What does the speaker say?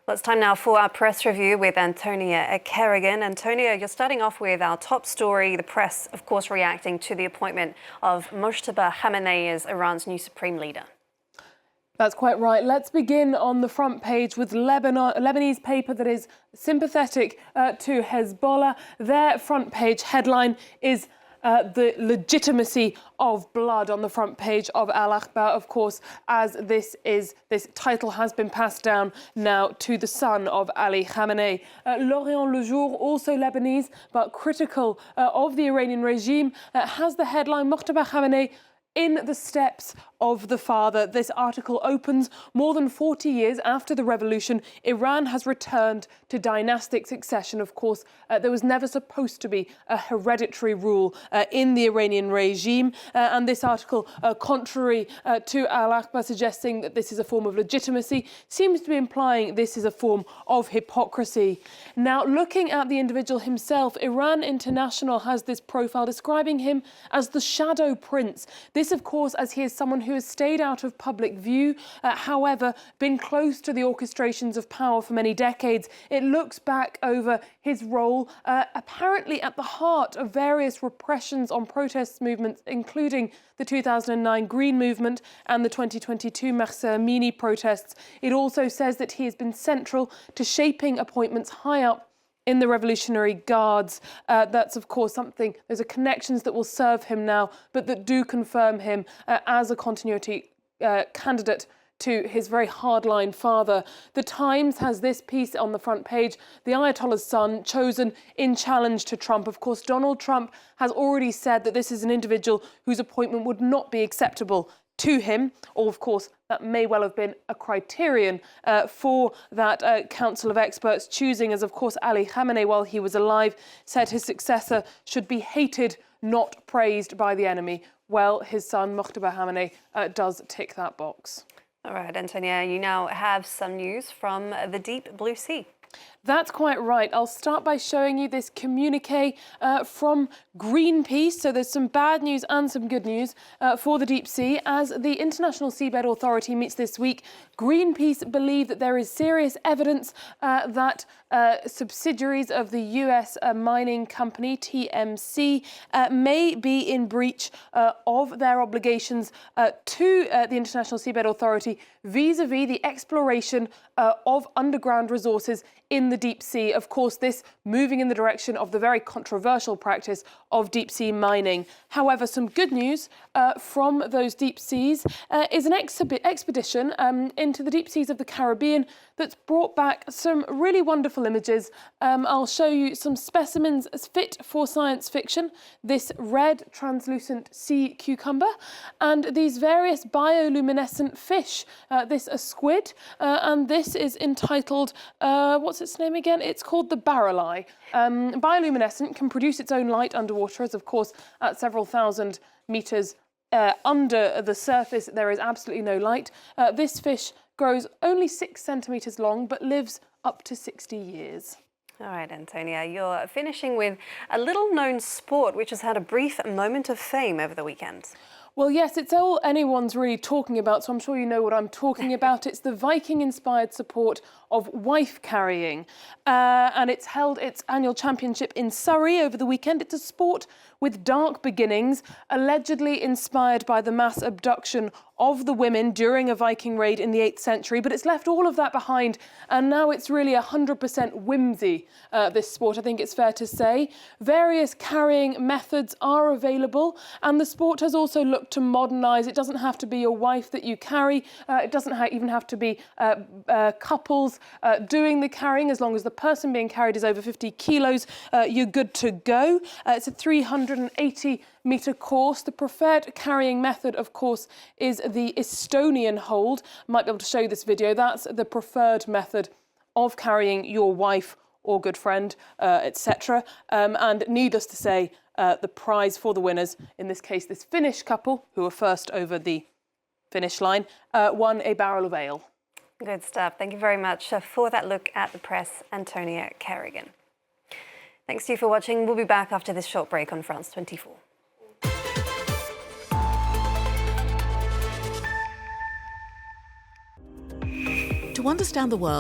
Well, it's time now for our press review with Antonia Kerrigan. Antonia, you're starting off with our top story. The press, of course, reacting to the appointment of Mojtaba Khamenei as Iran's new supreme leader. That's quite right. Let's begin on the front page with a Lebanese paper that is sympathetic to Hezbollah. Their front page headline is the legitimacy of blood on the front page of Al-Akhbar, of course, as this title has been passed down now to the son of Ali Khamenei. L'Orient Le Jour, also Lebanese, but critical of the Iranian regime, has the headline Mojtaba Khamenei in the steps of the father. This article opens more than 40 years after the revolution. Iran has returned to dynastic succession. Of course, there was never supposed to be a hereditary rule in the Iranian regime. And this article, contrary to Al-Akhbar, suggesting that this is a form of legitimacy, seems to be implying this is a form of hypocrisy. Now, looking at the individual himself, Iran International has this profile describing him as the shadow prince. This, of course, as he is someone who has stayed out of public view, however, been close to the orchestrations of power for many decades. It looks back over his role, apparently at the heart of various repressions on protest movements, including the 2009 Green Movement and the 2022 Mahsa Amini protests. It also says that he has been central to shaping appointments high up in the Revolutionary Guards. That's, of course, something, those are connections that will serve him now, but that do confirm him as a continuity candidate to his very hardline father. The Times has this piece on the front page, the Ayatollah's son chosen in challenge to Trump. Of course, Donald Trump has already said that this is an individual whose appointment would not be acceptable to him, or of course that may well have been a criterion for that council of experts choosing, as of course Ali Khamenei, while he was alive, said his successor should be hated, not praised by the enemy. Well, his son Mojtaba Khamenei does tick that box. All right, Antonia, you now have some news from the deep blue sea. That's quite right. I'll start by showing you this communique from Greenpeace. So there's some bad news and some good news for the deep sea. As the International Seabed Authority meets this week, Greenpeace believe that there is serious evidence that subsidiaries of the US mining company TMC may be in breach of their obligations to the International Seabed Authority vis-a-vis the exploration of underground resources in the deep sea. Of course, this moving in the direction of the very controversial practice of deep sea mining. However, some good news from those deep seas is an expedition into the deep seas of the Caribbean that's brought back some really wonderful images. I'll show you some specimens as fit for science fiction. This red translucent sea cucumber and these various bioluminescent fish. This a squid and this is entitled, what's its name again? It's called the barrel-eye. Bioluminescent, can produce its own light underwater, as of course at several thousand meters under the surface there is absolutely no light. This fish grows only 6 centimeters long but lives up to 60 years. All right, Antonia, you're finishing with a little-known sport which has had a brief moment of fame over the weekend. Well, yes, it's all anyone's really talking about, so I'm sure you know what I'm talking about. It's the Viking-inspired sport of wife carrying, and it's held its annual championship in Surrey over the weekend. It's a sport with dark beginnings, allegedly inspired by the mass abduction of the women during a Viking raid in the 8th century, but it's left all of that behind, and now it's really 100% whimsy, this sport, I think it's fair to say. Various carrying methods are available, and the sport has also looked to modernise. It doesn't have to be your wife that you carry. It doesn't even have to be couples doing the carrying. As long as the person being carried is over 50 kilos, you're good to go. It's a 380-metre course. The preferred carrying method, of course, is the Estonian hold. I might be able to show you this video. That's the preferred method of carrying your wife or good friend, etc. And needless to say, the prize for the winners, in this case this Finnish couple, who were first over the finish line, won a barrel of ale. Good stuff. Thank you very much for that look at the press, Antonia Kerrigan. Thanks to you for watching. We'll be back after this short break on France 24. To understand the world,